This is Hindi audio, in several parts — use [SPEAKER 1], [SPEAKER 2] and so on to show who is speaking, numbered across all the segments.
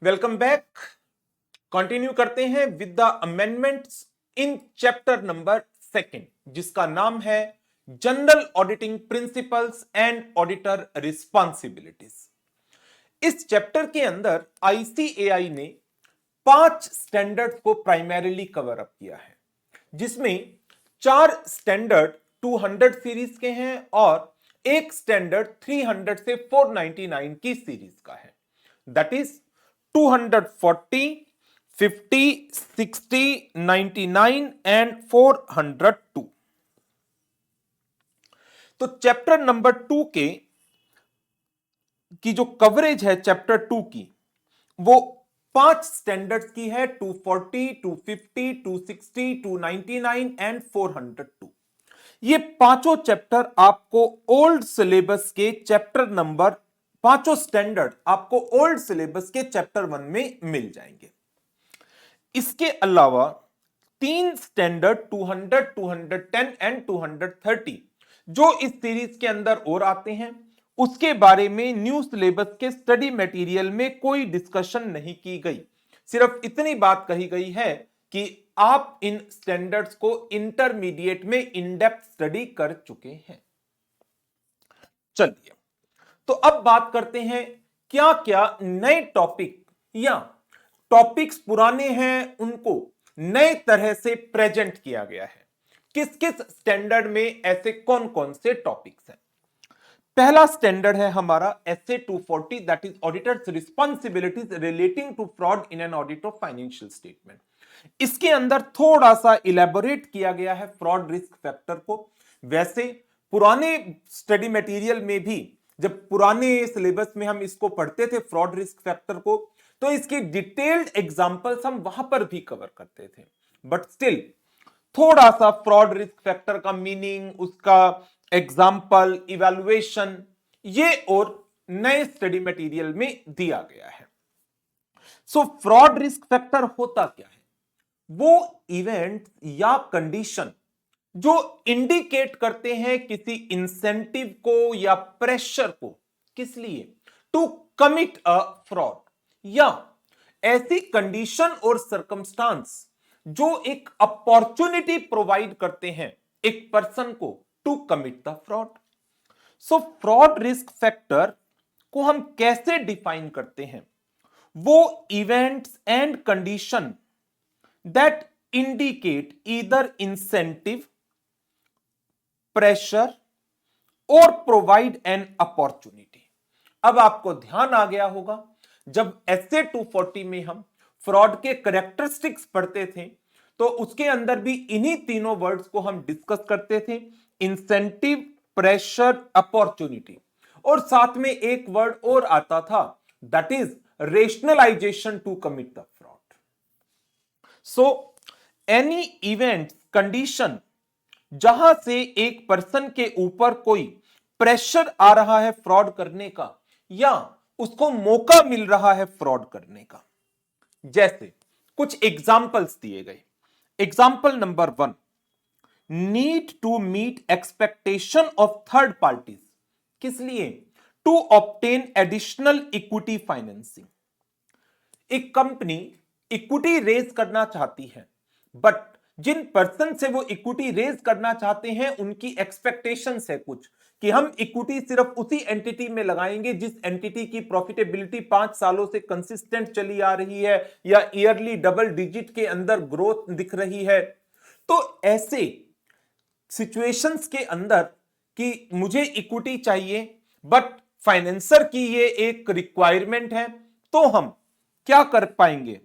[SPEAKER 1] Welcome back. कंटिन्यू करते हैं with the amendments in chapter number 2 जिसका नाम है general auditing principles and auditor responsibilities. इस चैप्टर के अंदर आईसीएआई ने 5 स्टैंडर्ड्स को प्राइमरीली कवर अप किया है, जिसमें 4 स्टैंडर्ड 200 सीरीज के हैं और एक स्टैंडर्ड 300 से 499 की सीरीज का है। That is 240, 50, 60, 99 and 402। तो चैप्टर नंबर 2 की जो कवरेज है चैप्टर 2 की, वो 5 स्टैंडर्ड्स की है, 240, 250, 260, 299 एंड 402। ये पांचों चैप्टर आपको ओल्ड सिलेबस के चैप्टर नंबर, पांचों स्टैंडर्ड आपको ओल्ड सिलेबस के चैप्टर 1 में मिल जाएंगे। इसके अलावा 3 स्टैंडर्ड 200, 210 एंड 230 जो इस सीरीज के अंदर और आते हैं, उसके बारे में न्यू सिलेबस के स्टडी मटेरियल में कोई डिस्कशन नहीं की गई। सिर्फ इतनी बात कही गई है कि आप इन स्टैंडर्ड्स को इंटरमीडिएट में इन डेप्थ स्टडी कर चुके हैं। चलिए, तो अब बात करते हैं क्या क्या नए टॉपिक या टॉपिक्स पुराने हैं उनको नए तरह से प्रेजेंट किया गया है। किस किस स्टैंडर्ड में ऐसे कौन कौन से टॉपिक्स हैं। पहला स्टैंडर्ड है हमारा SA 240, that is auditor's responsibilities relating to fraud in an audit of financial statement. इसके अंदर थोड़ा सा इलेबोरेट किया गया है फ्रॉड रिस्क फैक्टर को। वैसे पुराने स्टडी मटेरियल में भी, जब पुराने सिलेबस में हम इसको पढ़ते थे फ्रॉड रिस्क फैक्टर को, तो इसकी डिटेल्ड एग्जांपल्स हम वहां पर भी कवर करते थे। बट स्टिल थोड़ा सा फ्रॉड रिस्क फैक्टर का मीनिंग, उसका एग्जाम्पल, इवैल्यूएशन, ये और नए स्टडी मटेरियल में दिया गया है। सो फ्रॉड रिस्क फैक्टर होता क्या है? वो इवेंट या कंडीशन जो इंडिकेट करते हैं किसी इंसेंटिव को या प्रेशर को, किस लिए? टू कमिट अ फ्रॉड, या ऐसी कंडीशन और सर्कमस्टांस जो एक अपॉर्चुनिटी प्रोवाइड करते हैं एक पर्सन को to commit the fraud. So fraud risk factor को हम कैसे डिफाइन करते हैं? वो events and condition that indicate either incentive, pressure और प्रोवाइड एन अपॉर्चुनिटी। अब आपको ध्यान आ गया होगा, जब SA 240 में हम फ्रॉड के कैरेक्टरिस्टिक्स पढ़ते थे तो उसके अंदर भी इन्हीं तीनों वर्ड्स को हम डिस्कस करते थे, इंसेंटिव, प्रेशर, अपॉर्चुनिटी, और साथ में एक वर्ड और आता था, that is rationalisation to commit the fraud. So any event, condition जहां से एक पर्सन के ऊपर कोई प्रेशर आ रहा है फ्रॉड करने का, या उसको मौका मिल रहा है फ्रॉड करने का। जैसे कुछ एग्जाम्पल्स दिए गए। Example number 1, need to meet expectation of third parties. किस लिए? To obtain additional equity financing. एक कंपनी इक्विटी रेज करना चाहती है, बट जिन पर्सन से वो इक्विटी रेज करना चाहते हैं उनकी एक्सपेक्टेशंस है कुछ, कि हम इक्विटी सिर्फ उसी एंटिटी में लगाएंगे जिस एंटिटी की प्रॉफिटेबिलिटी 5 सालों से कंसिस्टेंट चली आ रही है या ईयरली डबल डिजिट के अंदर ग्रोथ दिख रही है। तो ऐसे सिचुएशंस के अंदर कि मुझे इक्विटी चाहिए बट फाइनेंसर की ये एक रिक्वायरमेंट है, तो हम क्या कर पाएंगे?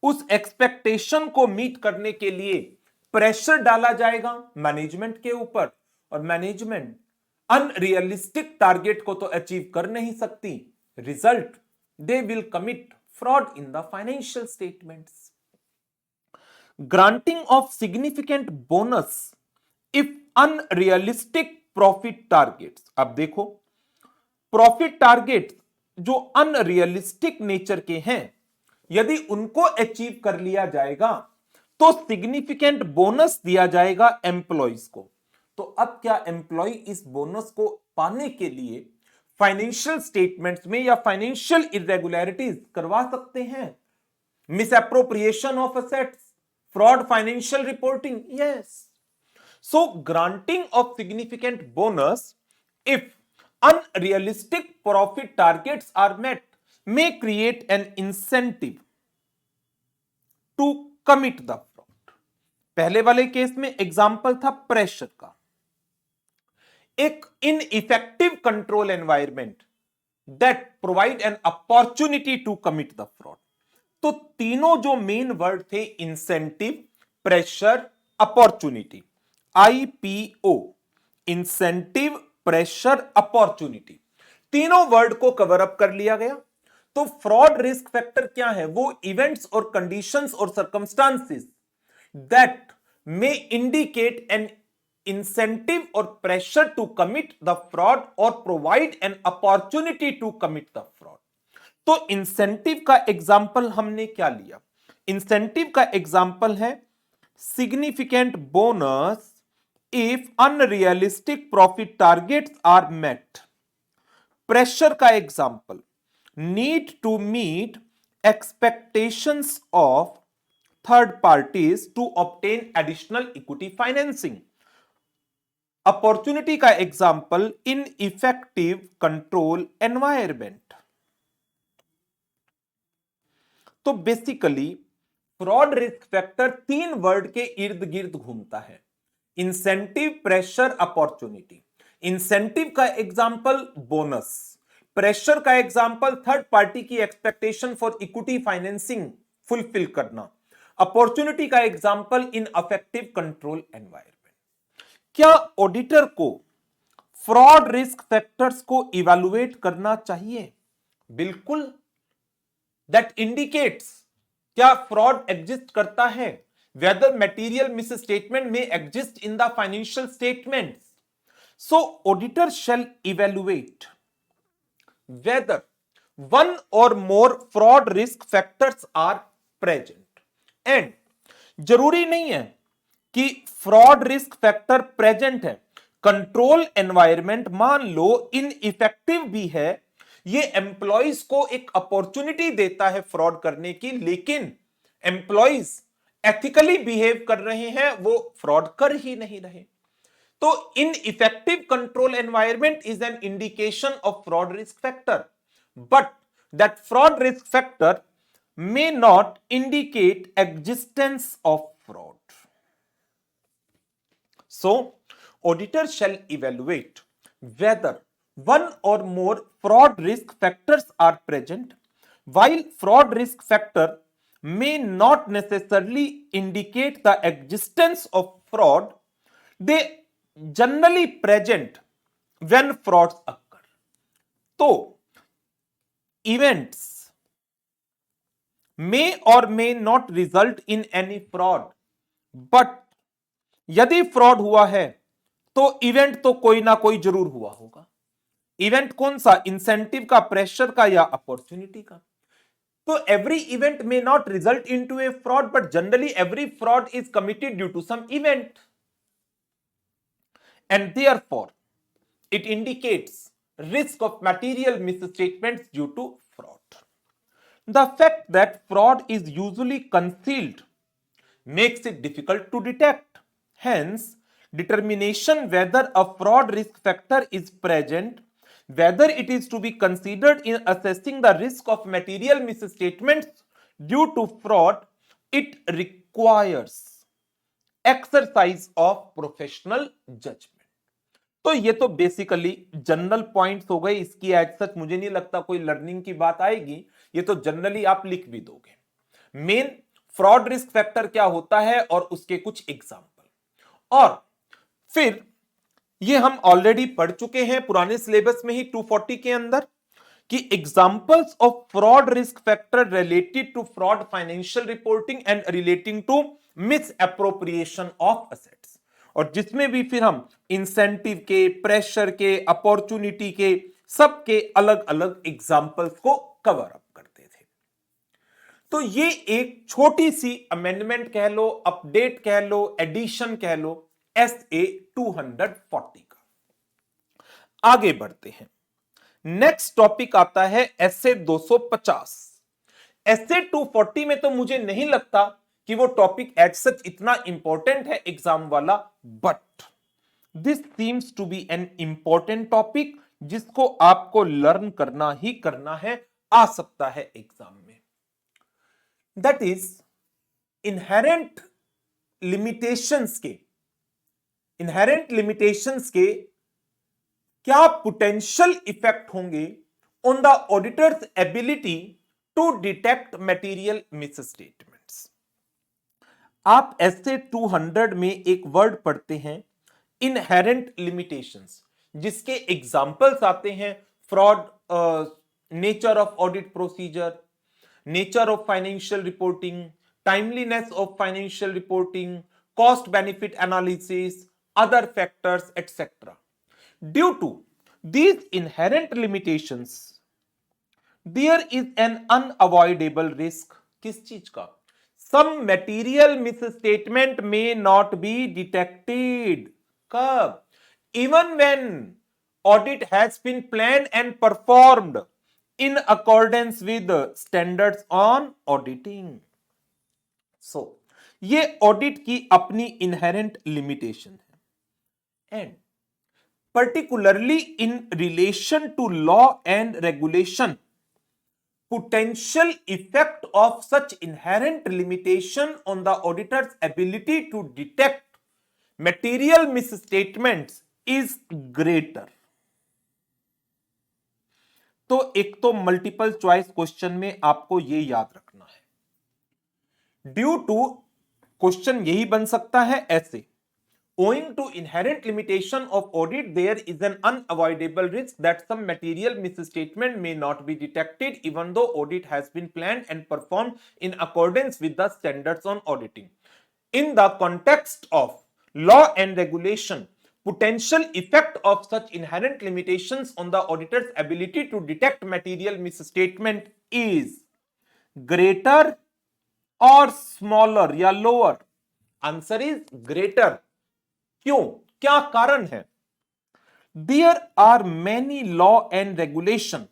[SPEAKER 1] उस एक्सपेक्टेशन को मीट करने के लिए प्रेशर डाला जाएगा मैनेजमेंट के ऊपर, और मैनेजमेंट अनरियलिस्टिक टारगेट को तो अचीव कर नहीं सकती। Result, they will commit fraud in the financial statements. Granting of significant bonus if unrealistic profit targets. अब देखो, प्रॉफिट टारगेट जो अनरियलिस्टिक नेचर के हैं, यदि उनको अचीव कर लिया जाएगा तो सिग्निफिकेंट बोनस दिया जाएगा एम्प्लॉइज को। तो अब क्या एम्प्लॉय इस बोनस को पाने के लिए फाइनेंशियल स्टेटमेंट्स में या फाइनेंशियल इरेगुलरिटीज करवा सकते हैं। Misappropriation of assets, fraud financial reporting, yes. So granting of significant bonus if unrealistic profit targets are met may create an incentive to commit the fraud। पहले वाले केस में एग्जाम्पल था प्रेशर का, एक ineffective control environment that provide an opportunity to commit the fraud. तो तीनों जो मेन वर्ड थे, incentive, pressure, opportunity, IPO, incentive, pressure, opportunity, तीनों वर्ड को कवर अप कर लिया गया। तो फ्रॉड रिस्क फैक्टर क्या है? वो इवेंट्स और कंडीशंस और circumstances that may indicate an incentive और pressure to commit the fraud और provide an opportunity to commit the fraud. तो इंसेंटिव का एग्जाम्पल हमने क्या लिया? इंसेंटिव का एग्जाम्पल है significant bonus if unrealistic profit targets are met. Pressure का example need to meet expectations of third parties to obtain additional equity financing. Opportunity का example ineffective control environment. तो बेसिकली फ्रॉड रिस्क फैक्टर तीन वर्ड के इर्द गिर्द घूमता है, इंसेंटिव, प्रेशर, अपॉर्चुनिटी। इंसेंटिव का एग्जाम्पल बोनस, प्रेशर का एग्जाम्पल थर्ड पार्टी की expectation for equity financing fulfil करना, अपॉर्चुनिटी का एग्जाम्पल इन अफेक्टिव कंट्रोल एनवायरमेंट। क्या ऑडिटर को फ्रॉड रिस्क फैक्टर्स को इवैल्यूएट करना चाहिए? बिल्कुल। दैट इंडिकेट्स क्या फ्रॉड एग्जिस्ट करता है, वेदर मटेरियल मिसस्टेटमेंट में exist in the financial statements. So auditor shall evaluate whether one और मोर fraud risk factors are present. And जरूरी नहीं है कि फ्रॉड रिस्क फैक्टर प्रेजेंट है, कंट्रोल एनवायरमेंट मान लो इनइफेक्टिव भी है, ये एम्प्लॉइज को एक अपॉर्चुनिटी देता है फ्रॉड करने की, लेकिन एम्प्लॉइज एथिकली बिहेव कर रहे हैं, वो फ्रॉड कर ही नहीं रहे। तो ineffective control environment is an indication of fraud risk factor, but that fraud risk factor may not indicate existence of fraud. So, auditor shall evaluate whether one or more fraud risk factors are present. While fraud risk factor may not necessarily indicate the existence of fraud, they generally present when frauds occur. तो events may or may not result in any fraud, but यदि फ्रॉड हुआ है तो इवेंट तो कोई ना कोई जरूर हुआ होगा। इवेंट कौन सा? इंसेंटिव का, प्रेशर का या अपॉर्चुनिटी का। तो every event may not result into a fraud, but generally every fraud is committed due to some event, and therefore it indicates risk of material misstatements due to fraud. The fact that fraud is usually concealed makes it difficult to detect. Hence, determination whether a fraud risk factor is present, whether it is to be considered in assessing the risk of material misstatements due to fraud, it requires exercise of professional judgment. तो ये तो बेसिकली जनरल पॉइंट्स हो गए, इसकी एज सच मुझे नहीं लगता कोई लर्निंग की बात आएगी, ये तो जनरली आप लिख भी दोगे। मेन फ्रॉड रिस्क फैक्टर क्या होता है और उसके कुछ एग्जांपल, और फिर ये हम ऑलरेडी पढ़ चुके हैं पुराने सिलेबस में ही 240 के अंदर कि examples of fraud risk factor related to fraud financial reporting and relating to misappropriation of assets, और जिसमें भी फिर हम इंसेंटिव के, प्रेशर के, अपॉर्चुनिटी के, सबके अलग अलग एग्जाम्पल्स को कवर अप करते थे। तो ये एक छोटी सी अमेंडमेंट कह लो, अपडेट कह लो, एडिशन कह लो SA 240 का। आगे बढ़ते हैं। नेक्स्ट टॉपिक आता है एसए 250। एसए 240 में तो मुझे नहीं लगता कि वो टॉपिक एज सच इतना इंपॉर्टेंट है एग्जाम वाला, but this seems to be an important topic जिसको आपको लर्न करना ही करना है, आ सकता है एग्जाम में। दैट इज इनहेरेंट लिमिटेशंस के क्या पोटेंशियल इफेक्ट होंगे on the auditor's ability to detect material misstatements. आप एसए 200 में एक वर्ड पढ़ते हैं इनहेरेंट लिमिटेशंस, जिसके एग्जांपल्स आते हैं fraud, nature of audit procedure, nature of financial reporting, timeliness of financial reporting, cost benefit analysis, other factors, etc. Due to these inherent limitations, there is an unavoidable risk. किस चीज का? Some material misstatement may not be detected. कब? Even when audit has been planned and performed in accordance with standards on auditing. So, ये ऑडिट की अपनी इनहेरेंट लिमिटेशन है, and particularly in relation to law and regulation, potential effect of such inherent limitation on the auditor's ability to detect material misstatements is greater. तो एक तो मल्टीपल चॉइस क्वेश्चन में आपको ये याद रखना है। ड्यू टू क्वेश्चन यही बन सकता है ऐसे, owing to inherent limitation of audit, there is an unavoidable risk that some material misstatement may not be detected even though audit has been planned and performed in accordance with the standards on auditing. In the context of law and regulation, potential effect of such inherent limitations on the auditor's ability to detect material misstatement is greater or smaller या lower? Answer is greater. क्यों? क्या कारण है? There are many law and regulation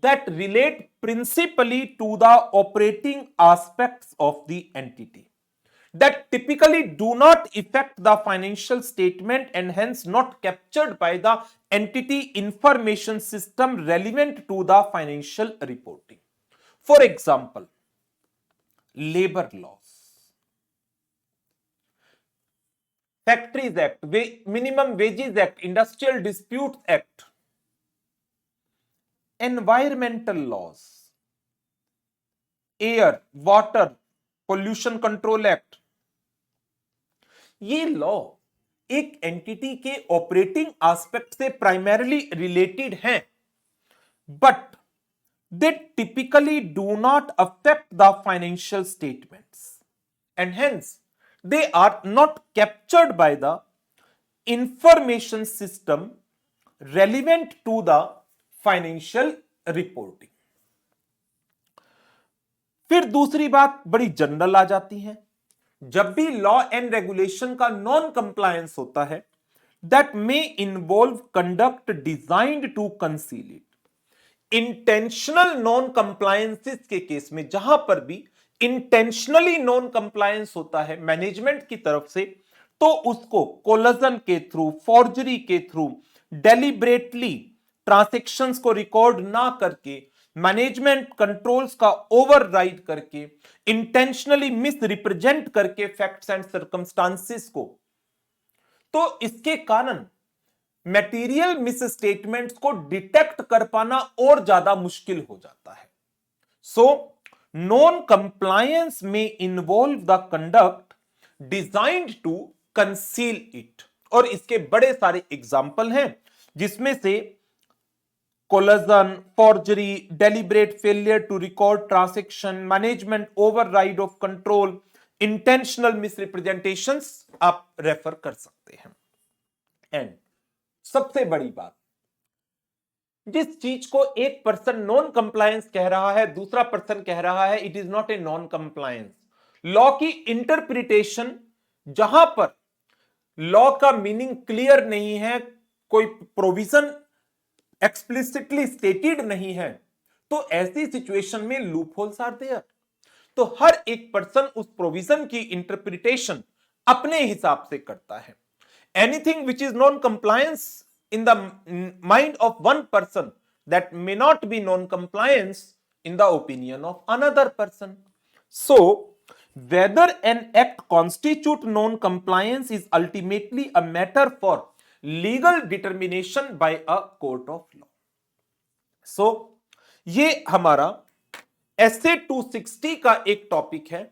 [SPEAKER 1] that relate principally to the operating aspects of the entity that typically do not affect the financial statement and hence not captured by the entity information system relevant to the financial reporting. For example, labor laws, Factories Act, Minimum Wages Act, Industrial Disputes Act, environmental laws, Air, Water, Pollution Control Act, ये लॉ एक एंटिटी के ऑपरेटिंग एस्पेक्ट से प्राइमरीली रिलेटेड हैं, but they typically do not affect the financial statements and hence they are not captured by the information system relevant to the financial reporting. फिर दूसरी बात बड़ी जनरल आ जाती है, जब भी लॉ एंड रेगुलेशन का नॉन कंप्लायंस होता है, that may involve conduct designed to conceal it. Intentional non compliances के केस में जहां पर भी इंटेंशनली नॉन कंप्लायंस होता है मैनेजमेंट की तरफ से, तो उसको कोलजन के थ्रू, फॉर्जरी के थ्रू, डेलिब्रेटली ट्रांजैक्शंस को रिकॉर्ड ना करके, मैनेजमेंट कंट्रोल्स का ओवरराइड करके, इंटेंशनली मिस रिप्रेजेंट करके फैक्ट्स एंड सर्कमस्टांसेस को, तो इसके कारण मटेरियल मिसस्टेटमेंट्स को डिटेक्ट कर पाना और ज्यादा मुश्किल हो जाता है। सो non-compliance may involve the conduct designed to conceal it, और इसके बड़े सारे एग्जाम्पल हैं, जिसमें से collusion, forgery, deliberate failure to record transaction, management override of control, intentional misrepresentations आप रेफर कर सकते हैं। एंड सबसे बड़ी बात, जिस चीज को एक पर्सन नॉन कंप्लायंस कह रहा है, दूसरा पर्सन कह रहा है it is not a non compliance. Law की इंटरप्रिटेशन जहां पर लॉ का मीनिंग क्लियर नहीं है, कोई प्रोविजन एक्सप्लिसिटली स्टेटेड नहीं है, तो ऐसी सिचुएशन में लूप होल्स आर देयर। तो हर एक पर्सन उस प्रोविजन की इंटरप्रिटेशन अपने हिसाब से करता है। Anything which is non compliance in the mind of one person that may not be non compliance in the opinion of another person. So, whether an act constitute non-compliance is ultimately a matter for legal determination by a court of law. So, ये हमारा SA 260 का एक टॉपिक है,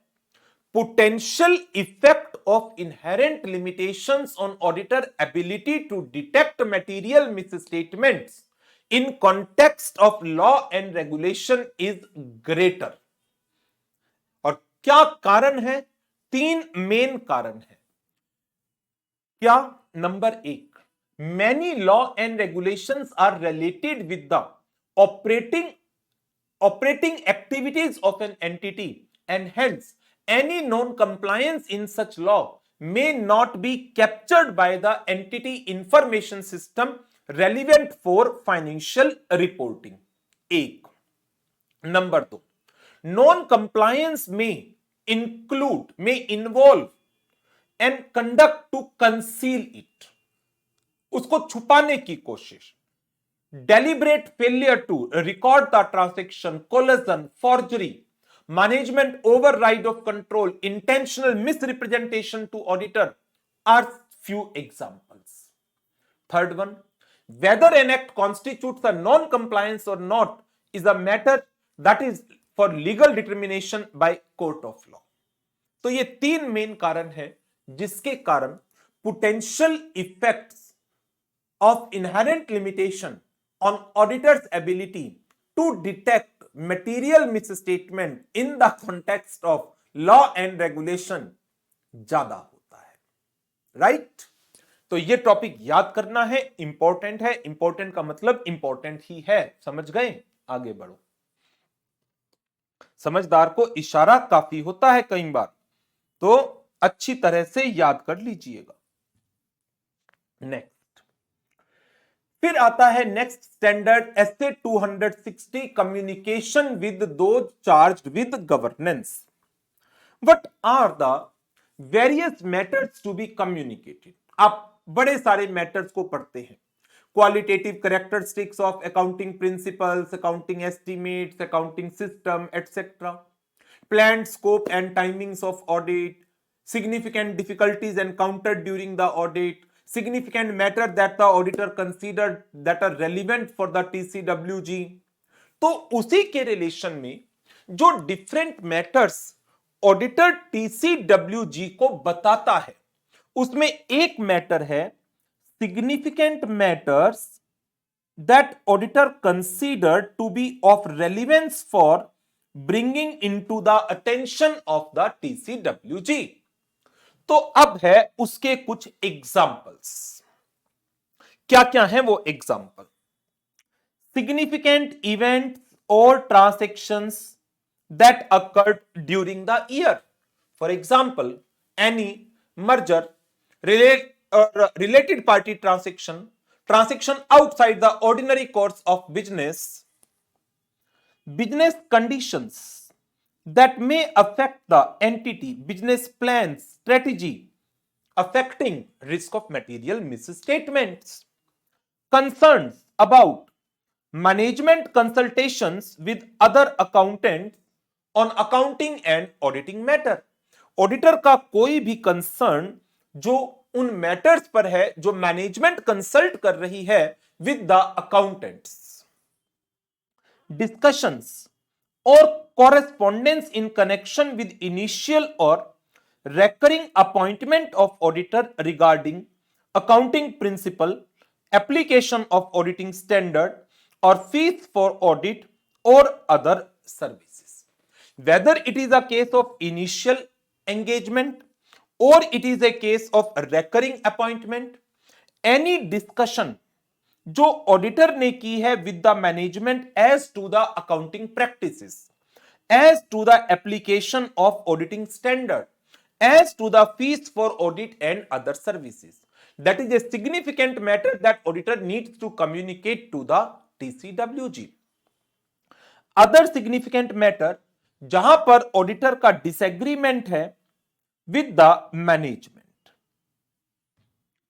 [SPEAKER 1] potential effect of inherent limitations on auditor ability to detect material misstatements in context of law and regulation is greater. और क्या कारण है? 3 मेन कारण है। क्या? Number 1, many law and regulations are related with the operating activities of an entity, and hence any non-compliance in such law may not be captured by the entity information system relevant for financial reporting. एक। Number 2, non-compliance may involve and conduct to conceal it, उसको छुपाने की कोशिश, deliberate failure to record the transaction, collusion, forgery, management override of control, intentional misrepresentation to auditor are few examples. Third one, whether an act constitutes a non-compliance or not is a matter that is for legal determination by court of law. तो ये 3 मेन कारण है जिसके कारण potential effects of inherent limitation on auditor's ability to detect material misstatement in the context of law and regulation ज्यादा होता है, राइट? तो ये टॉपिक याद करना है, इंपॉर्टेंट है। इंपॉर्टेंट का मतलब इंपॉर्टेंट ही है, समझ गए? आगे बढ़ो। समझदार को इशारा काफी होता है कई बार, तो अच्छी तरह से याद कर लीजिएगा। नेक्स्ट, फिर आता है next standard SA 260, communication with those charged with governance. What are the various matters to be communicated? आप बड़े सारे मैटर्स को पढ़ते हैं, qualitative characteristics of accounting principles, accounting estimates, accounting system etcetera, planned scope and timings of audit, significant difficulties encountered during the audit, significant matter that the auditor considered that are relevant for the TCWG। तो उसी के रिलेशन में जो डिफरेंट मैटर्स ऑडिटर TCWG को बताता है, उसमें एक मैटर है significant matters that auditor considered to be of relevance for bringing into the attention of the TCWG। तो अब है उसके कुछ एग्जाम्पल्स। क्या क्या है वो एग्जाम्पल? सिग्निफिकेंट इवेंट्स और transactions that occurred during the year, for example any merger, related party transaction outside the ordinary course of business conditions that may affect the entity business plans strategy, affecting risk of material misstatements, concerns about management consultations with other accountants on accounting and auditing matter। Auditor का कोई भी कंसर्न जो उन मैटर्स पर है जो मैनेजमेंट कंसल्ट कर रही है विद द अकाउंटेंट्स, डिस्कशंस और correspondence in connection with initial or recurring appointment of auditor regarding accounting principle, application of auditing standard or fees for audit or other services, whether it is a case of initial engagement or it is a case of recurring appointment, any discussion जो ऑडिटर ने की है with the management as to the accounting practices, as to the application of auditing standard, as to the fees for audit and other services, That is a significant matter that auditor needs to communicate to the TCWG. Other significant matter जहां पर ऑडिटर का डिसएग्रीमेंट है विद द मैनेजमेंट,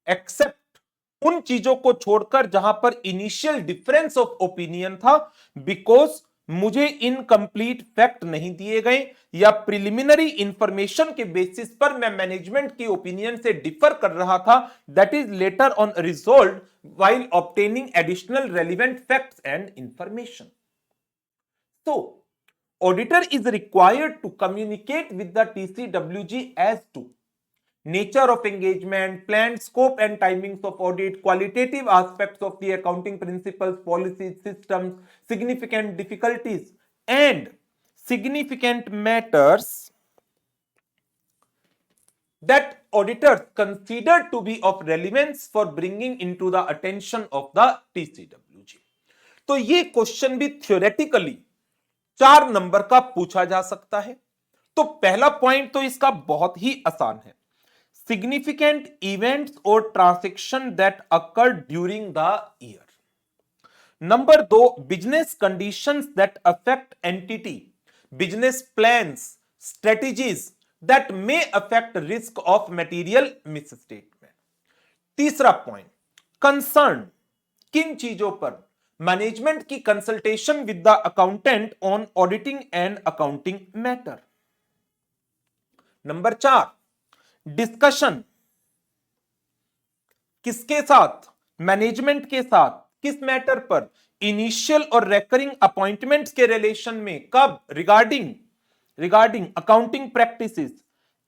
[SPEAKER 1] एक्सेप्ट उन चीजों को छोड़कर जहां पर इनिशियल डिफरेंस ऑफ ओपिनियन था, बिकॉज मुझे इनकंप्लीट फैक्ट नहीं दिए गए या प्रिलिमिनरी इंफॉर्मेशन के बेसिस पर मैं मैनेजमेंट की ओपिनियन से डिफर कर रहा था, that is later on resolved while obtaining additional relevant facts and information. So, auditor is required to communicate with the TCWG as to nature of engagement, planned scope and timings of audit, qualitative aspects of the accounting principles, policies, systems, significant difficulties, and significant matters that auditors consider to be of relevance for bringing into the attention of the TCWG. तो ये क्वेश्चन भी थ्योरेटिकली 4 नंबर का पूछा जा सकता है. तो पहला पॉइंट तो इसका बहुत ही आसान है, सिग्निफिकेंट इवेंट्स और transaction that occur during the year. Number 2, business conditions that affect entity, business plans, strategies that may affect risk of material misstatement. तीसरा पॉइंट, कंसर्न, किन चीजों पर मैनेजमेंट की consultation with the accountant on auditing and accounting matter. Number 4, discussion, किसके साथ, मैनेजमेंट के साथ, किस मैटर पर, इनिशियल और रेकरिंग अपॉइंटमेंट्स के रिलेशन में, कब, regarding accounting practices,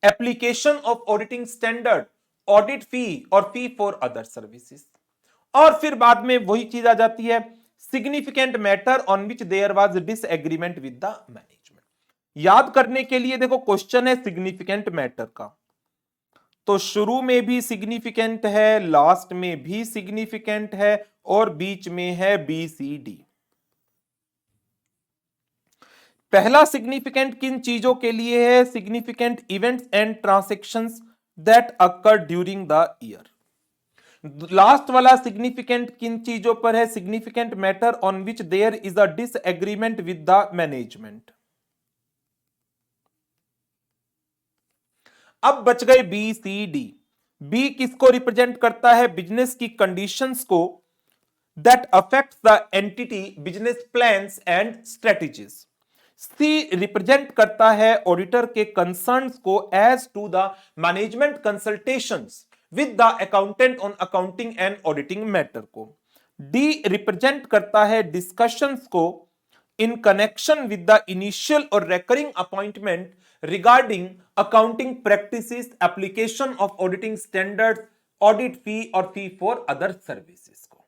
[SPEAKER 1] application of auditing standard, audit fee और फी फॉर अदर सर्विसेज. और फिर बाद में वही चीज आ जाती है, significant matter on which there was disagreement with the management. याद करने के लिए देखो क्वेश्चन है सिग्निफिकेंट मैटर का, तो शुरू में भी सिग्निफिकेंट है, लास्ट में भी सिग्निफिकेंट है और बीच में है BCD. पहला सिग्निफिकेंट किन चीजों के लिए है, significant events and transactions that occur during the year. Last वाला सिग्निफिकेंट किन चीजों पर है, significant matter on which there is a disagreement with the management. अब बच गए BCD. बी किसको रिप्रेजेंट करता है, बिजनेस की कंडीशंस को that affects the entity, business plans and strategies. C represent करता है ऑडिटर के कंसर्न्स को as to the management consultations with the accountant on accounting and auditing matter को. डी रिप्रेजेंट करता है डिस्कशंस को in connection with the initial और recurring appointment regarding accounting practices, application of auditing standards, audit fee और फी फॉर अदर सर्विसेज को.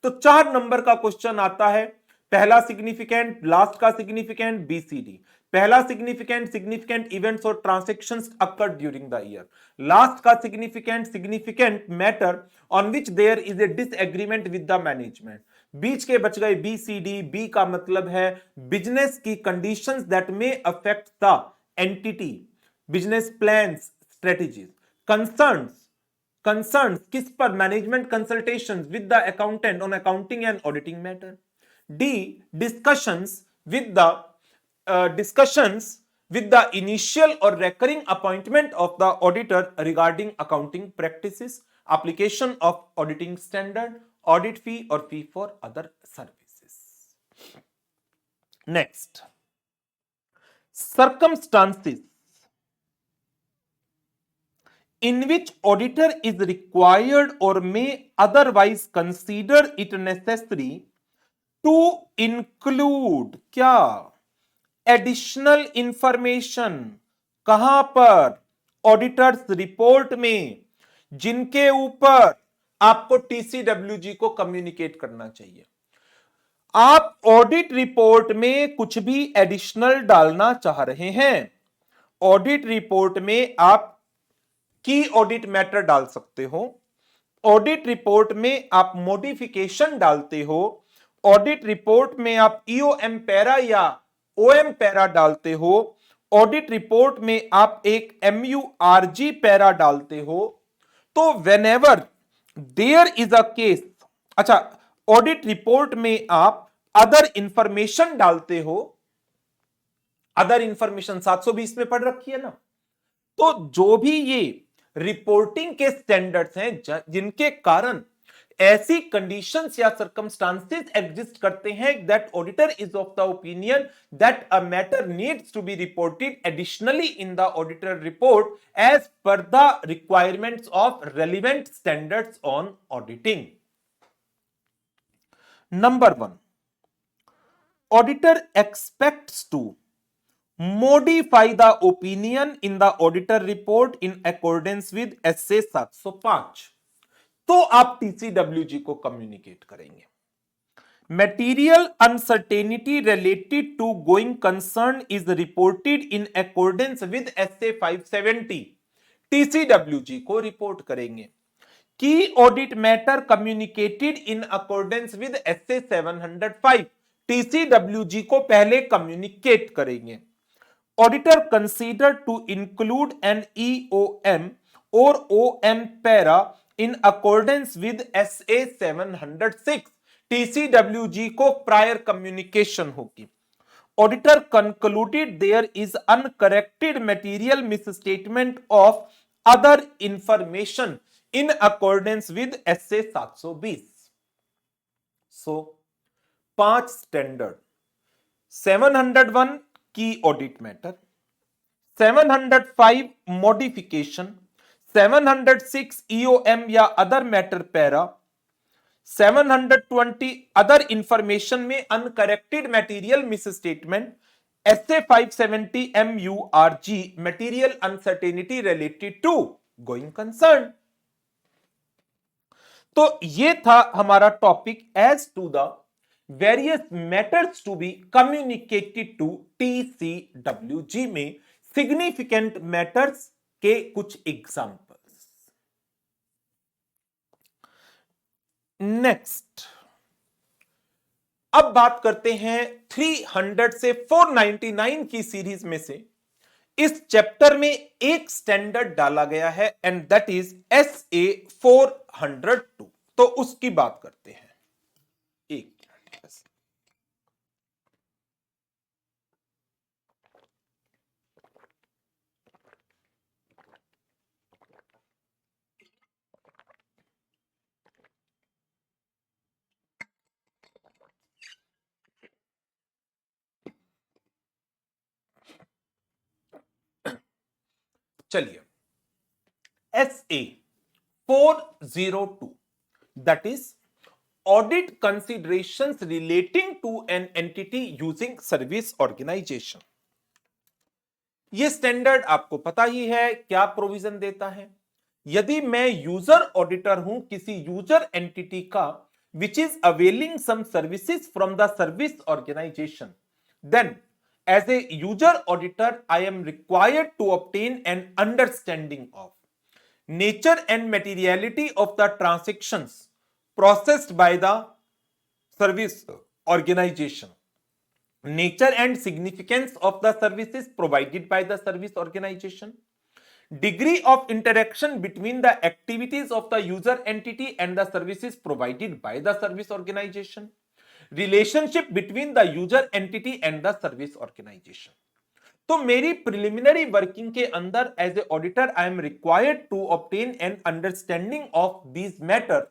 [SPEAKER 1] तो 4 नंबर का क्वेश्चन आता है, पहला सिग्निफिकेंट, लास्ट का सिग्निफिकेंट BCD. पहला सिग्निफिकेंट इवेंट्स और transactions occur during the year. Last का significant matter on which there is a disagreement with the management. बीच के बच गए BCD. बी का मतलब है बिजनेस की conditions that may affect the entity, business plans, strategies. Concerns किस पर, management consultations with the accountant on accounting and auditing matter. D, discussions with the initial or recurring appointment of the auditor regarding accounting practices, application of auditing standard, audit fee or fee for other services. Next, circumstances in which auditor is required or may otherwise consider it necessary to include क्या, एडिशनल इंफॉर्मेशन. कहां पर, ऑडिटर्स रिपोर्ट में, जिनके ऊपर आपको TCWG को कम्युनिकेट करना चाहिए. आप ऑडिट रिपोर्ट में कुछ भी एडिशनल डालना चाह रहे हैं, ऑडिट रिपोर्ट में आप की ऑडिट मैटर डाल सकते हो, ऑडिट रिपोर्ट में आप मॉडिफिकेशन डालते हो, ऑडिट रिपोर्ट में आप EOM पैरा या OM पैरा डालते हो, ऑडिट रिपोर्ट में आप एक MURG पैरा डालते हो. तो whenever there is a case, अच्छा, ऑडिट रिपोर्ट में आप अदर इंफॉर्मेशन डालते हो, अदर इंफॉर्मेशन 720 में पढ़ रखी है ना। तो जो भी ये रिपोर्टिंग के स्टैंडर्ड्स हैं जिनके कारण ऐसी कंडीशंस या सर्कमस्टांसेस एग्जिस्ट करते हैं that auditor is of the opinion that a matter needs to be reported additionally in the auditor report as per the requirements of relevant standards on auditing. Number 1, auditor expects to modify the opinion in the auditor report in accordance with SA 705। तो आप TCWG को कम्युनिकेट करेंगे। Material uncertainty related to going concern is reported in accordance with SA 570। TCWG को रिपोर्ट करेंगे। Key audit matter communicated in accordance with SA 705। TCWG को पहले कम्युनिकेट करेंगे। Auditor considered to include an EOM or OM para in accordance with SA 706। TCWG को prior communication होगी। Auditor concluded there is uncorrected material misstatement of other information in accordance with SA 720। So 5 standard, 701 की ऑडिट मैटर, 705 मॉडिफिकेशन, 706 ईओएम या other matter para, 720 other information में uncorrected material misstatement, SA 570 MURG material uncertainty related to going concern. तो ये था हमारा topic as to the various matters to be communicated to TCWG में significant matters के कुछ एग्जांपल्स। नेक्स्ट, अब बात करते हैं 300 से 499 की सीरीज में से इस चैप्टर में एक स्टैंडर्ड डाला गया है एंड दैट इज SA 402। तो उसकी बात करते हैं। एक चलिए, SA 402 that is audit considerations relating to an entity using service organization। ये स्टैंडर्ड आपको पता ही है क्या प्रोविजन देता है। यदि मैं यूजर ऑडिटर हूं किसी यूजर एंटिटी का which is availing some services from the service organization, then as a user auditor I am required to obtain an understanding of nature and materiality of the transactions processed by the service organization, nature and significance of the services provided by the service organization, degree of interaction between the activities of the user entity and the services provided by the service organization, relationship between the user entity and the service organization. तो मेरी प्रिलिमिनरी वर्किंग के अंदर as a auditor I am required to obtain an understanding of these matter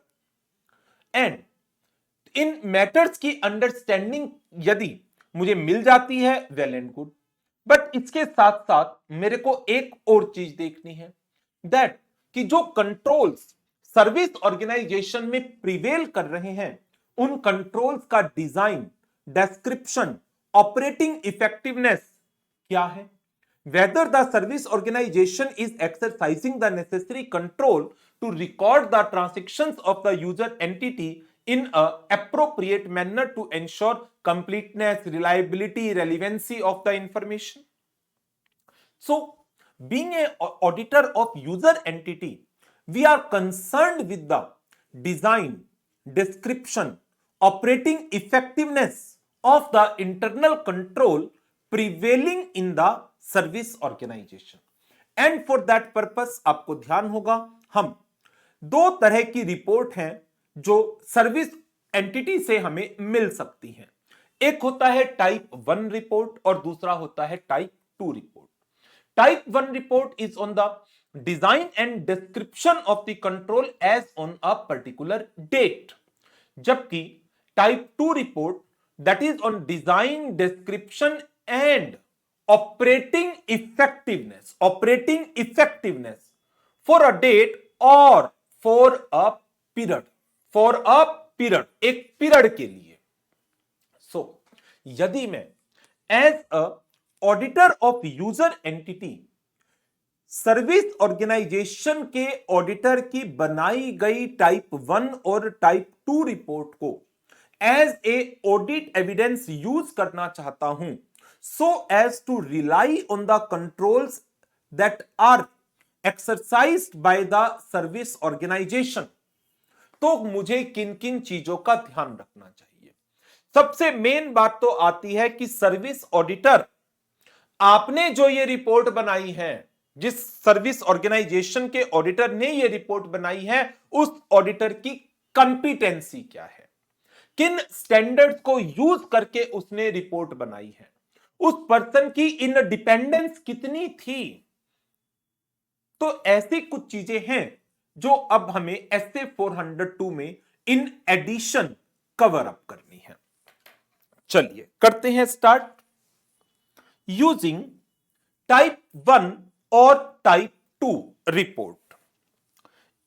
[SPEAKER 1] and in matters की अंडरस्टैंडिंग यदि मुझे मिल जाती है वेल एंड गुड, बट इसके साथ साथ मेरे को एक और चीज देखनी है दैट कि जो कंट्रोल्स सर्विस ऑर्गेनाइजेशन में प्रिवेल कर रहे हैं उन कंट्रोल्स का डिजाइन, डिस्क्रिप्शन, ऑपरेटिंग इफेक्टिवनेस क्या है, whether the service organization is exercising the necessary control to record the transactions of the user entity in a appropriate manner to ensure completeness, reliability, relevancy of the information. So, being an auditor of user entity, we are concerned with the design, description, operating effectiveness of the internal control prevailing in the service organization. And for that purpose, आपको ध्यान होगा हम दो तरह की रिपोर्ट हैं जो सर्विस एंटिटी से हमें मिल सकती हैं। एक होता है टाइप 1 रिपोर्ट और दूसरा होता है type 2 report. Type 1 report is on the design and description of the control as on a particular date, जबकि type 2 report that is on design description and operating effectiveness for a date और फॉर अ पीरियड, एक पीरियड के लिए। सो यदि मैं as a auditor of user entity service organization के ऑडिटर की बनाई गई टाइप 1 और टाइप 2 रिपोर्ट को as a audit evidence use करना चाहता हूं, so as to rely on the controls that are exercised by the service organization, तो मुझे किन किन चीजों का ध्यान रखना चाहिए। सबसे मेन बात तो आती है कि सर्विस ऑडिटर, आपने जो ये रिपोर्ट बनाई है, जिस सर्विस ऑर्गेनाइजेशन के ऑडिटर ने ये रिपोर्ट बनाई है, उस ऑडिटर की कंपिटेंसी क्या है, किन स्टैंडर्ड्स को यूज करके उसने रिपोर्ट बनाई है, उस पर्सन की इंडिपेंडेंस कितनी थी। तो ऐसी कुछ चीजें हैं जो अब हमें एसए 402 में इन एडिशन कवर अप करनी है। चलिए करते हैं स्टार्ट। यूजिंग टाइप 1 और type 2 report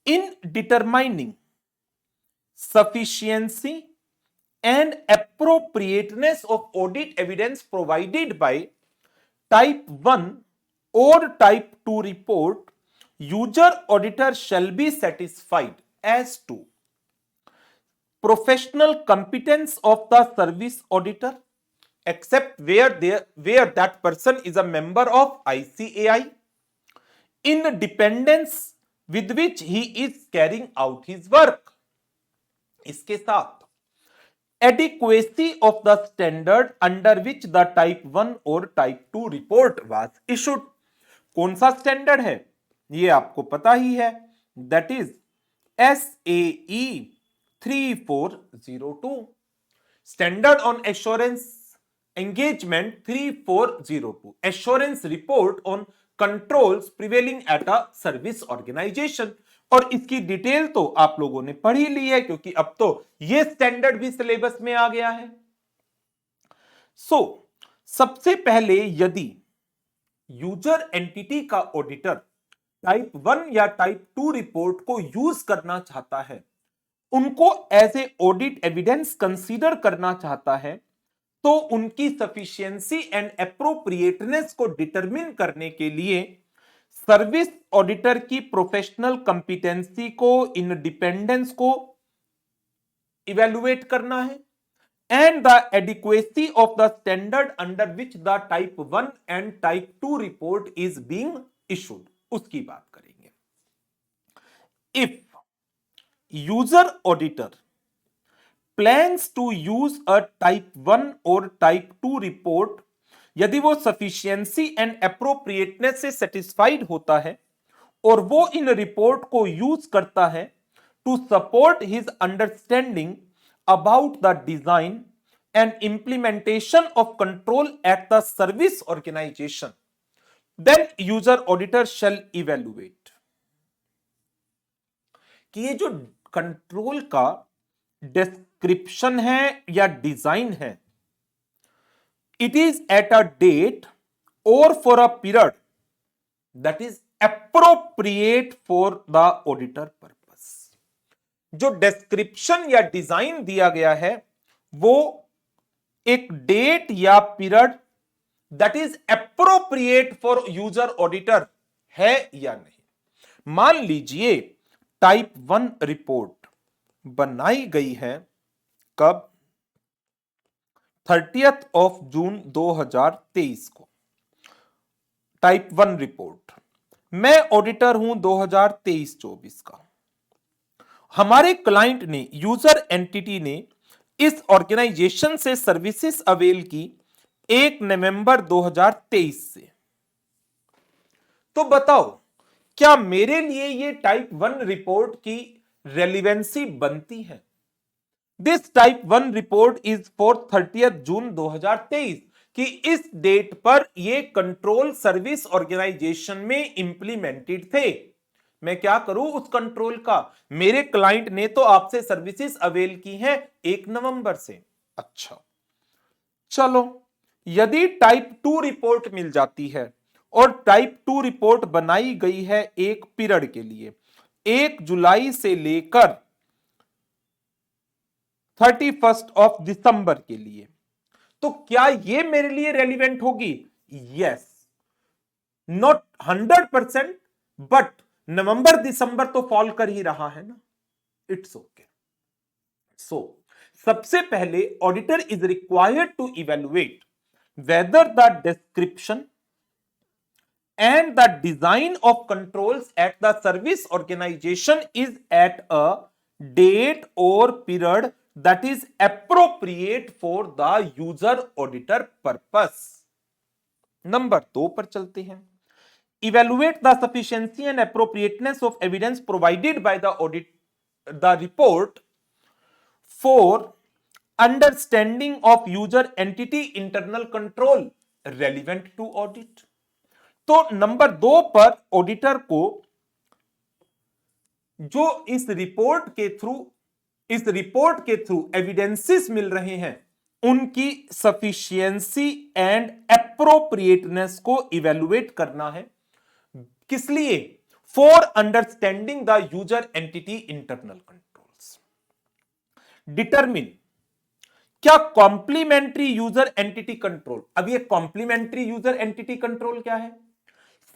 [SPEAKER 1] in determining sufficiency and appropriateness of audit evidence provided by type 1 or type 2 report, user auditor shall be satisfied as to professional competence of the service auditor, except where that person is a member of ICAI, independence with which he is carrying out his work, इसके साथ adequacy of the standard under which the type 1 और type 2 report was issued। कौन सा स्टैंडर्ड है ये आपको पता ही है, that is SAE 3402, Standard on Assurance Engagement 3402, Assurance Report on Controls Prevailing at a Service Organization। और इसकी डिटेल तो आप लोगों ने पढ़ ही ली है, क्योंकि अब तो ये स्टैंडर्ड भी सिलेबस में आ गया है। सबसे पहले यदि यूजर एंटिटी का ऑडिटर टाइप 1 या टाइप 2 रिपोर्ट को यूज करना चाहता है, उनको as a audit evidence consider करना चाहता है, तो उनकी सफिशिएंसी एंड एप्रोप्रिएटनेस को डिटरमिन करने के लिए सर्विस ऑडिटर की प्रोफेशनल कंपिटेंसी को, इंडिपेंडेंस को इवेलुएट करना है, and the adequacy of the standard under which the type 1 and type 2 report is being issued, उसकी बात करेंगे। If user auditor plans to use a type 1 और type 2 रिपोर्ट, यदि वो सफिशिएंसी एंड एप्रोप्रिएटनेस से सेटिस्फाइड होता है और वो इन रिपोर्ट को यूज करता है to support his understanding about the design and implementation of control at the service organization, then user auditor shall evaluate कि ये जो कंट्रोल का डिस्क्रिप्शन है या डिजाइन है, it is at a date और for a period that is appropriate for the auditor purpose. जो डिस्क्रिप्शन या डिजाइन दिया गया है वो एक डेट या period that is appropriate for user auditor है या नहीं। मान लीजिए टाइप 1 रिपोर्ट बनाई गई है कब, 30 जून 2023 को। टाइप 1 रिपोर्ट, मैं ऑडिटर हूं 2023-24 का। हमारे क्लाइंट ने, यूजर एंटिटी ने इस ऑर्गेनाइजेशन से सर्विसेज अवेल की 1 नवंबर 2023 से। तो बताओ क्या मेरे लिए ये टाइप 1 रिपोर्ट की रेलिवेंसी बनती है? This type 1 report is for 30 जून 2023 कि इस डेट पर ये कंट्रोल सर्विस ऑर्गेनाइजेशन में इंप्लीमेंटेड थे। मैं क्या करूं उस कंट्रोल का? मेरे क्लाइंट ने तो आपसे सर्विसेज अवेल की हैं 1 नवंबर से। अच्छा, चलो, यदि टाइप 2 रिपोर्ट मिल जाती है और टाइप 2 रिपोर्ट बनाई गई है एक पीरियड के लिए 1 जुलाई से लेकर 31 दिसंबर के लिए, तो क्या यह मेरे लिए रेलिवेंट होगी? यस, नॉट 100%, बट नवंबर दिसंबर तो फॉल कर ही रहा है ना, इट्स ओके। सो सबसे पहले auditor is required to evaluate whether the description and the design of controls at the service organization is at a date or period that is appropriate for the user auditor purpose। Number 2 पर चलते हैं। Evaluate the sufficiency and appropriateness of evidence provided by the report for understanding of user entity internal control relevant to audit. तो नंबर 2 पर ऑडिटर को जो इस रिपोर्ट के थ्रू एविडेंसेस मिल रहे हैं उनकी सफिशिएंसी एंड एप्रोप्रिएटनेस को इवेलुएट करना है। किस लिए? For understanding the user entity internal controls. Determine, क्या कॉम्प्लीमेंट्री यूजर एंटिटी कंट्रोल, अब ये कॉम्प्लीमेंट्री यूजर एंटिटी कंट्रोल क्या है?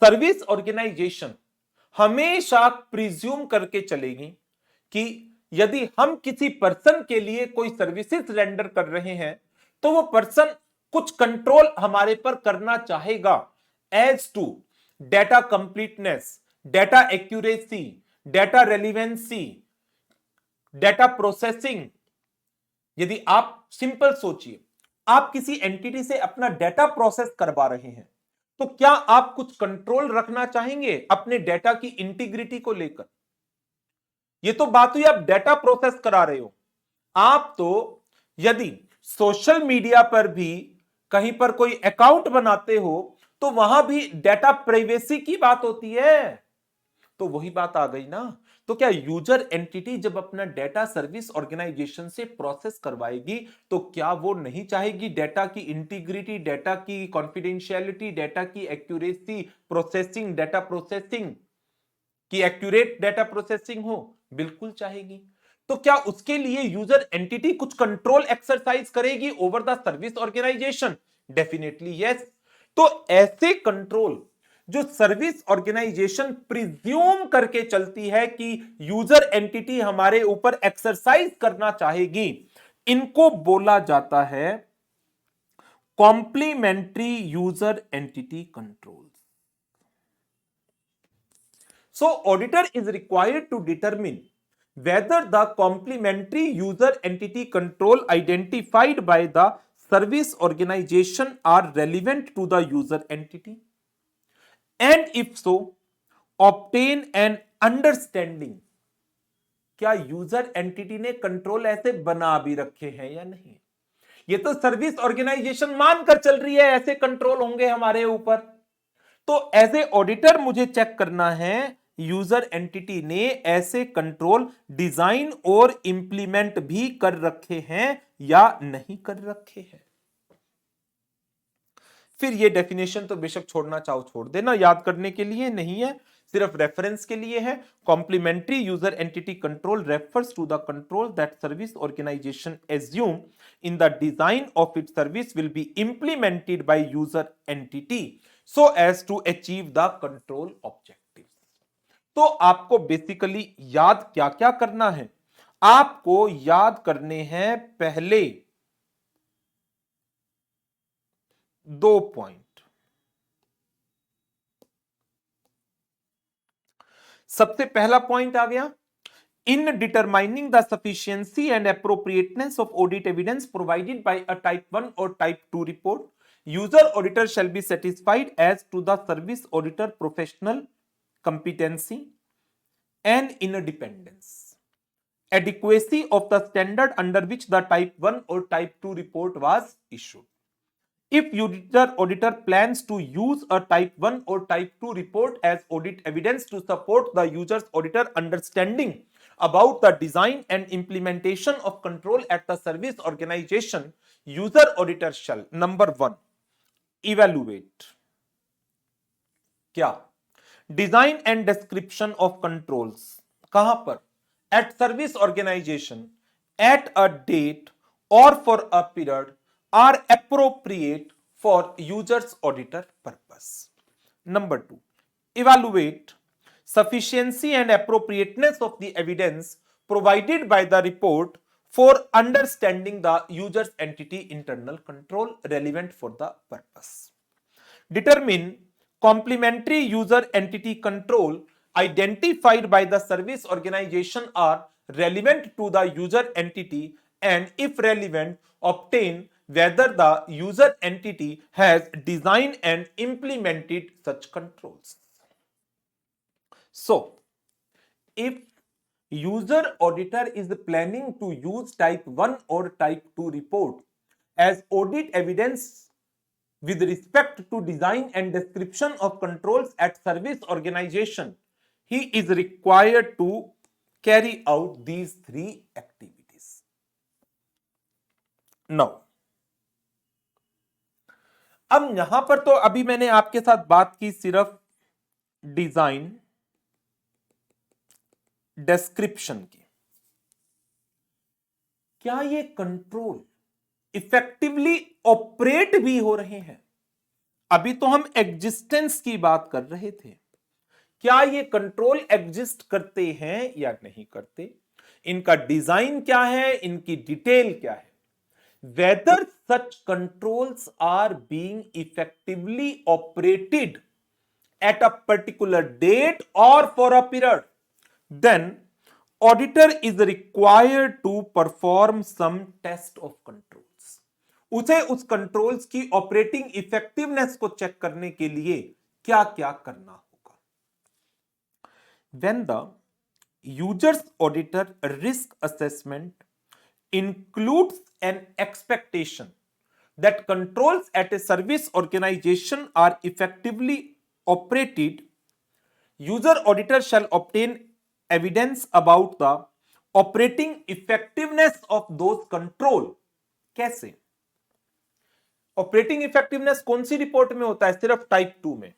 [SPEAKER 1] सर्विस ऑर्गेनाइजेशन हमेशा प्रिज्यूम करके चलेगी कि यदि हम किसी पर्सन के लिए कोई सर्विसेज रेंडर कर रहे हैं तो वो पर्सन कुछ कंट्रोल हमारे पर करना चाहेगा as to data completeness, data accuracy, data relevancy, data processing. यदि आप सिंपल सोचिए, आप किसी एंटिटी से अपना डेटा प्रोसेस करवा रहे हैं तो क्या आप कुछ कंट्रोल रखना चाहेंगे अपने डेटा की इंटीग्रिटी को लेकर? ये तो बात हुई आप डेटा प्रोसेस करा रहे हो। आप तो यदि सोशल मीडिया पर भी कहीं पर कोई अकाउंट बनाते हो तो वहां भी डेटा प्राइवेसी की बात होती है। तो वही बात आ गई ना। तो क्या यूजर एंटिटी जब अपना डेटा सर्विस ऑर्गेनाइजेशन से प्रोसेस करवाएगी तो क्या वो नहीं चाहेगी डेटा की इंटीग्रिटी, डेटा की कॉन्फिडेंशियलिटी, डेटा की एक्यूरेसी, प्रोसेसिंग, डेटा प्रोसेसिंग की एक्यूरेट डेटा प्रोसेसिंग हो? बिल्कुल चाहेगी। तो क्या उसके लिए यूजर एंटिटी कुछ कंट्रोल एक्सरसाइज करेगी over the service organization? Definitely yes. तो ऐसे कंट्रोल जो सर्विस ऑर्गेनाइजेशन प्रिज्यूम करके चलती है कि यूजर एंटिटी हमारे ऊपर एक्सरसाइज करना चाहेगी, इनको बोला जाता है complementary user entity control. So auditor is required to determine whether the complementary user entity control identified by the service organization are relevant to the user entity, and if so, obtain an understanding क्या यूजर एंटिटी ने कंट्रोल ऐसे बना भी रखे हैं या नहीं। ये तो सर्विस ऑर्गेनाइजेशन मानकर चल रही है ऐसे कंट्रोल होंगे हमारे ऊपर। तो एज ए ऑडिटर मुझे चेक करना है यूजर एंटिटी ने ऐसे कंट्रोल डिजाइन और इंप्लीमेंट भी कर रखे हैं या नहीं कर रखे हैं। फिर ये डेफिनेशन तो बेशक छोड़ना चाहो छोड़ देना, याद करने के लिए नहीं है, सिर्फ रेफरेंस के लिए है। Complementary user entity control refers to the control that service organization assume in the design of it service will be implemented by user entity so as to achieve the control objectives. तो आपको बेसिकली याद क्या क्या करना है? आपको याद करने हैं पहले 2 पॉइंट। सबसे पहला पॉइंट आ गया, in determining the sufficiency and appropriateness of audit evidence provided by a type 1 और type 2 report user auditor shall be satisfied as to the service auditor professional competency and independence, adequacy of the standard under which the type 1 or type 2 report was issued. If user auditor plans to use a type 1 or type 2 report as audit evidence to support the user's auditor understanding about the design and implementation of control at the service organization, user auditor shall number 1 evaluate क्या design and description of controls कहां पर at service organization at a date और for a period are appropriate for users auditor purpose. Number 2 evaluate sufficiency and appropriateness of the evidence provided by the report for understanding the user's entity internal control relevant for the purpose. Determine complementary user entity control identified by the service organization are relevant to the user entity and if relevant obtain whether the user entity has designed and implemented such controls. So if user auditor is planning to use type 1 or type 2 report as audit evidence with respect to design and description of controls at service organization, he is required to carry out these 3 activities. Now, अब यहां पर तो अभी मैंने आपके साथ बात की सिर्फ डिजाइन डिस्क्रिप्शन की. क्या ये कंट्रोल इफेक्टिवली ऑपरेट भी हो रहे हैं? अभी तो हम एग्जिस्टेंस की बात कर रहे थे. क्या ये कंट्रोल एग्जिस्ट करते हैं या नहीं करते? इनका डिजाइन क्या है, इनकी डिटेल क्या है? Whether such controls are being effectively operated at a particular date और for a period, then auditor is required to perform some test of controls. उसे उस कंट्रोल्स की ऑपरेटिंग इफेक्टिवनेस को चेक करने के लिए क्या क्या करना होगा. When the user's auditor risk assessment includes an expectation that controls at a service organization are effectively operated, user auditor shall obtain evidence about the operating effectiveness of those control. कैसे? ऑपरेटिंग इफेक्टिवनेस कौन सी रिपोर्ट में होता है? सिर्फ टाइप 2 में.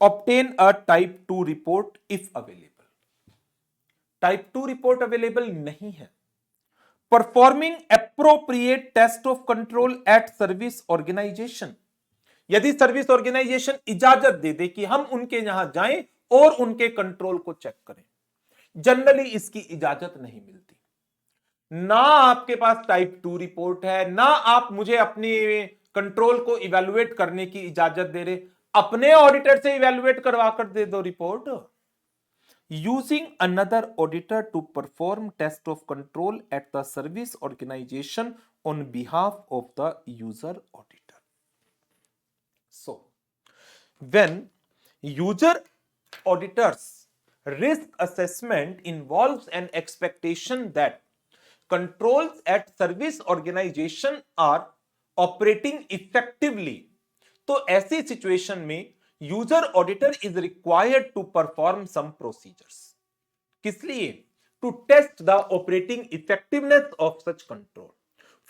[SPEAKER 1] Obtain a type 2 report if available. Type 2 report available नहीं है. Performing appropriate test of control at service organization. यदि सर्विस ऑर्गेनाइजेशन इजाजत दे दे कि हम उनके यहां जाएं और उनके कंट्रोल को चेक करें, जनरली इसकी इजाजत नहीं मिलती. ना आपके पास टाइप 2 रिपोर्ट है, ना आप मुझे अपनी कंट्रोल को इवैल्यूएट करने की इजाजत दे रहे, अपने ऑडिटर से इवैल्यूएट करवा कर दे दो report. Using another auditor to perform test of control at the service organization on behalf of the user auditor. So when user auditors risk assessment involves an expectation that controls at service organization are operating effectively, तो ऐसी सिचुएशन में user auditor is required to perform some procedures. किस लिए? To test the operating effectiveness of such control.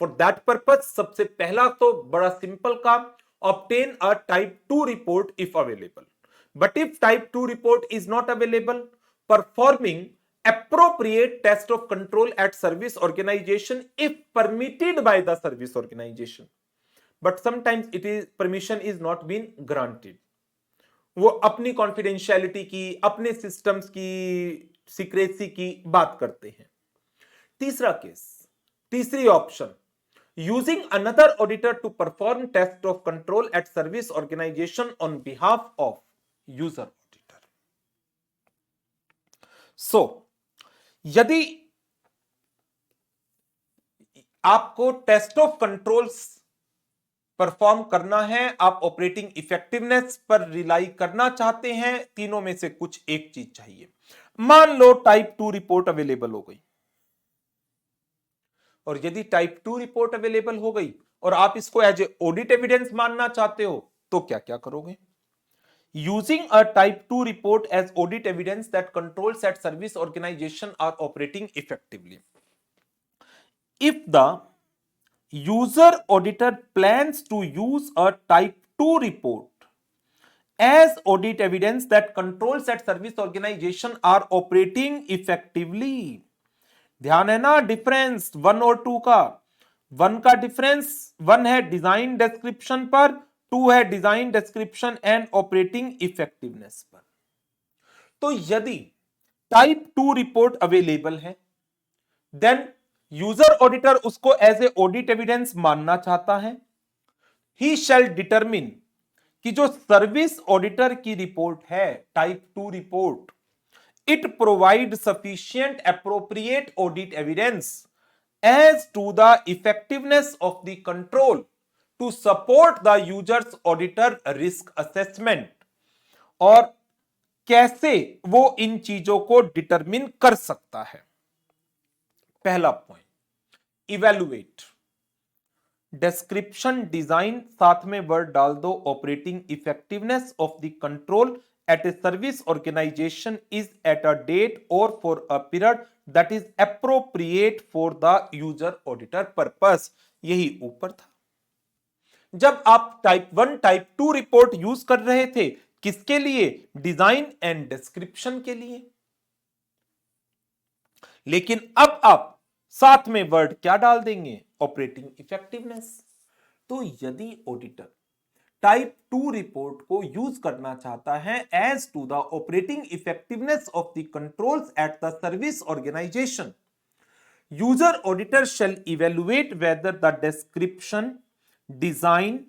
[SPEAKER 1] For that purpose सबसे पहला तो बड़ा सिंपल काम, obtain a type 2 report if available. But if type 2 report is not available, performing appropriate test of control at service organization if permitted by the service organization. But sometimes permission is not been granted. वो अपनी confidentiality की, अपने systems की secrecy की बात करते हैं. तीसरा केस, तीसरी option, using another auditor to perform test of control at service organization on behalf of user auditor. So यदि आपको टेस्ट ऑफ कंट्रोल्स परफॉर्म करना है, आप ऑपरेटिंग इफेक्टिवनेस पर रिलाई करना चाहते हैं, तीनों में से कुछ एक चीज चाहिए। मान लो टाइप 2 रिपोर्ट अवेलेबल हो गई, और यदि टाइप 2 रिपोर्ट अवेलेबल हो गई और आप इसको एज ए ऑडिट एविडेंस मानना चाहते हो, तो क्या क्या करोगे? Using a type 2 report as audit evidence that controls at service organization are operating effectively. If the user auditor plans to use a type 2 report as audit evidence that controls at service organization are operating effectively. ध्यान है ना डिफरेंस वन और टू का? वन का डिफरेंस, वन है डिजाइन डिस्क्रिप्शन पर, टू है design description and operating effectiveness पर। तो यदि टाइप 2 रिपोर्ट अवेलेबल है, देन यूजर ऑडिटर उसको एज ए ऑडिट एविडेंस मानना चाहता है। ही शैल डिटरमिन कि जो सर्विस ऑडिटर की रिपोर्ट है type 2 report, it provides sufficient appropriate audit evidence as to the effectiveness of the control to support the user's auditor risk assessment, और कैसे वो इन चीजों को डिटरमिन कर सकता है। पहला पॉइंट, इवेलुएट, डिस्क्रिप्शन डिजाइन साथ में वर्ड डाल दो, operating effectiveness of the control at a service organization is at a date or for a period that is appropriate for the user auditor purpose। यही ऊपर था। जब आप टाइप 1 टाइप 2 रिपोर्ट यूज कर रहे थे, किसके लिए? डिजाइन एंड डिस्क्रिप्शन के लिए। लेकिन अब आप साथ में वर्ड क्या डाल देंगे? Operating effectiveness. तो यदि ऑडिटर टाइप 2 रिपोर्ट को यूज करना चाहता है as to the operating effectiveness of the controls at the service organization, user auditor shall evaluate whether the description, design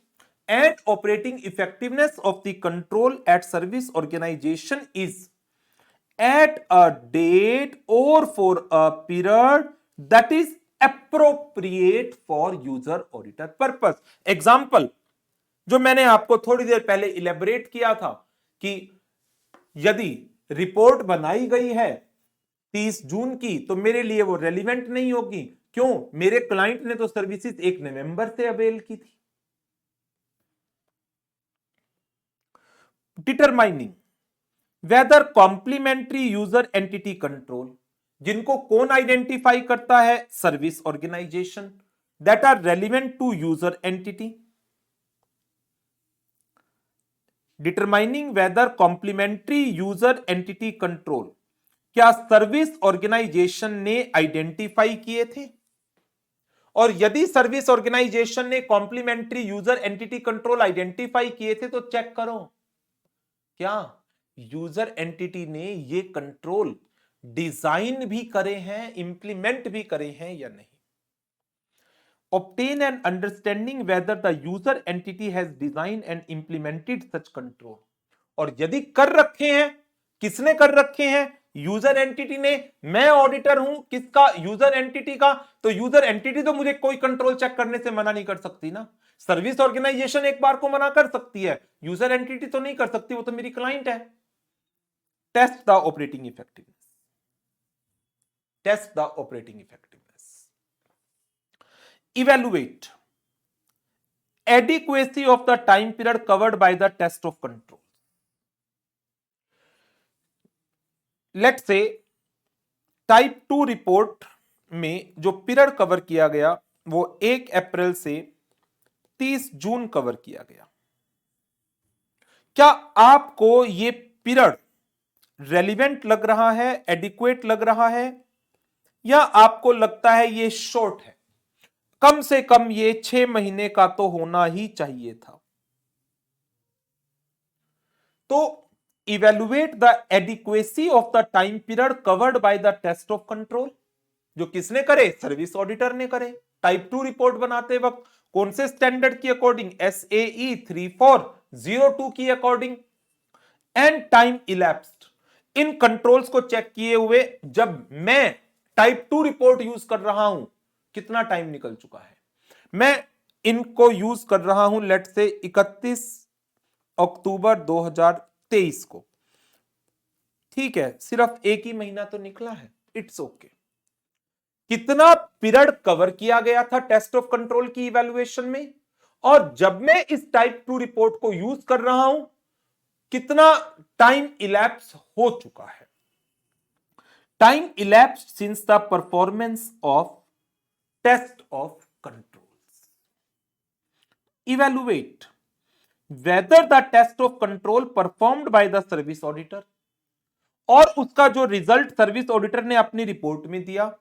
[SPEAKER 1] and operating effectiveness of the control at service organization is at a date or for a period that is appropriate for user auditor purpose। Example जो मैंने आपको थोड़ी देर पहले इलेबोरेट किया था कि यदि रिपोर्ट बनाई गई है 30 जून की, तो मेरे लिए वो रेलिवेंट नहीं होगी। क्यों? मेरे क्लाइंट ने तो सर्विसेज 1 नवंबर से अवेल की थी। Determining whether complementary user entity control, जिनको कौन आइडेंटिफाई करता है? Service organization, that are relevant to user entity. Determining whether complementary user entity control, क्या सर्विस ऑर्गेनाइजेशन ने आइडेंटिफाई किए थे? और यदि सर्विस ऑर्गेनाइजेशन ने complementary user entity control identify किए थे, तो चेक करो क्या यूजर एंटिटी ने ये कंट्रोल डिजाइन भी करे हैं, इंप्लीमेंट भी करे हैं या नहीं। Obtain an understanding whether the user entity has designed and implemented such control। और यदि कर रखे हैं, किसने कर रखे हैं? यूजर एंटिटी ने। मैं ऑडिटर हूं किसका? यूजर एंटिटी का। तो यूजर एंटिटी तो मुझे कोई कंट्रोल चेक करने से मना नहीं कर सकती ना। सर्विस ऑर्गेनाइजेशन एक बार को मना कर सकती है, यूजर एंटिटी तो नहीं कर सकती, वो तो मेरी क्लाइंट है। Test the operating effectiveness, test the operating effectiveness. Evaluate adequacy of the time period covered by the test of control। Let's say type 2 report में जो पीरियड कवर किया गया वो 1 अप्रैल से 30 जून कवर किया गया। क्या आपको ये पीरियड रेलिवेंट लग रहा है, एडिक्वेट लग रहा है, या आपको लगता है ये शॉर्ट है? कम से कम ये 6 महीने का तो होना ही चाहिए था। तो evaluate the adequacy of the time period covered by the test of control, जो किसने करे? सर्विस ऑडिटर ने करे। टाइप 2 रिपोर्ट बनाते वक्त कौन से स्टैंडर्ड की अकॉर्डिंग? SAE 3402 की according. And time elapsed, in controls को चेक किए हुए जब मैं टाइप 2 रिपोर्ट यूज कर रहा हूं, कितना टाइम निकल चुका है? मैं इनको यूज कर रहा हूं लेट से 31 अक्टूबर 2023 को। ठीक है, सिर्फ एक ही महीना तो निकला है, इट्स ओके। कितना पीरियड कवर किया गया था टेस्ट ऑफ कंट्रोल की इवैल्यूएशन में, और जब मैं इस टाइप 2 रिपोर्ट को यूज कर रहा हूं कितना टाइम इलैप्स हो चुका है। Time elapsed since the performance of test of controls. Evaluate whether the test of control performed by the service auditor, और उसका जो रिजल्ट सर्विस ऑडिटर ने अपनी रिपोर्ट में दिया,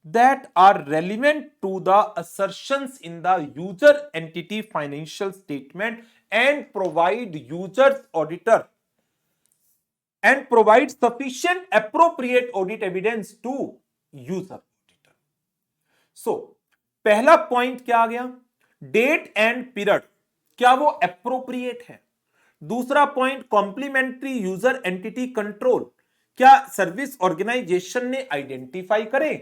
[SPEAKER 1] that are relevant to the assertions in the user entity financial statement and provide users auditor and provide sufficient appropriate audit evidence to user auditor. So पहला पॉइंट क्या आ गया, डेट एंड पीरियड क्या वो एप्रोप्रिएट है। दूसरा point complementary user entity control, क्या सर्विस ऑर्गेनाइजेशन ने आइडेंटिफाई करे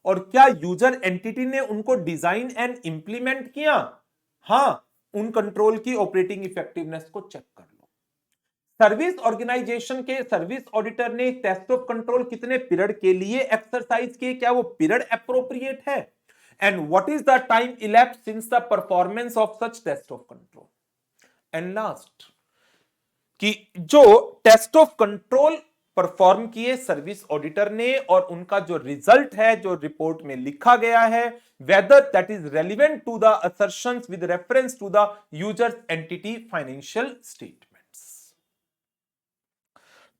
[SPEAKER 1] और क्या यूजर एंटिटी ने उनको डिजाइन एंड इंप्लीमेंट किया। हां, उन कंट्रोल की ऑपरेटिंग इफेक्टिवनेस को चेक कर लो। सर्विस ऑर्गेनाइजेशन के सर्विस ऑडिटर ने टेस्ट ऑफ कंट्रोल कितने पीरियड के लिए एक्सरसाइज किए, क्या वो पीरियड एप्रोप्रिएट है, and what is the time elapsed since the performance of such test of control. And last कि जो टेस्ट ऑफ कंट्रोल परफॉर्म किए सर्विस ऑडिटर ने और उनका जो रिजल्ट है जो रिपोर्ट में लिखा गया है, whether that is relevant to the assertions with reference to the users entity financial statements.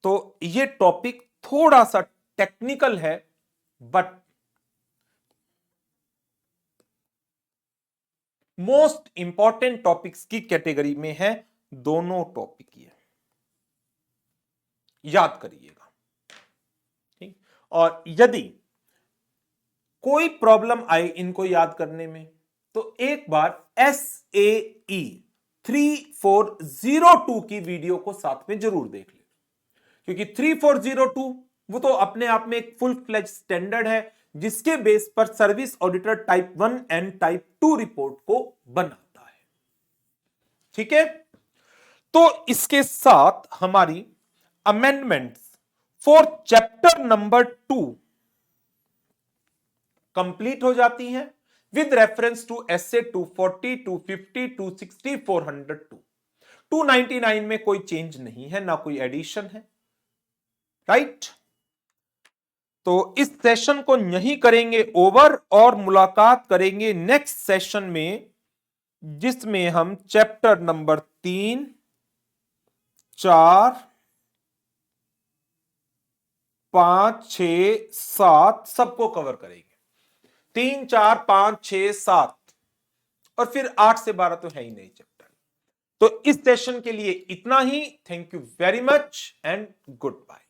[SPEAKER 1] तो ये टॉपिक थोड़ा सा टेक्निकल है, बट मोस्ट इंपॉर्टेंट टॉपिक्स की कैटेगरी में है दोनों टॉपिक। ये याद करिएगा, ठीक। और यदि कोई प्रॉब्लम आए इनको याद करने में तो एक बार SAE 3402 की वीडियो को साथ में जरूर देख ले, क्योंकि 3402 वो तो अपने आप में एक फुल फ्लेज स्टैंडर्ड है जिसके बेस पर service auditor type 1 and type 2 report को बनाता है। ठीक है, तो इसके साथ हमारी amendments for chapter number 2 complete हो जाती हैं विद रेफरेंस टू एसए 240, 250, 260, 402। 299 में कोई चेंज नहीं है, ना कोई एडिशन है, राइट। तो इस सेशन को यहीं करेंगे ओवर और मुलाकात करेंगे नेक्स्ट सेशन में, जिसमें हम चैप्टर नंबर 3, 4, 5, 6, 7 सबको कवर करेंगे। 3, 4, 5, 6, 7 और फिर 8 से 12 तो है ही नहीं चैप्टर। तो इस सेशन के लिए इतना ही। Thank you very much and good bye.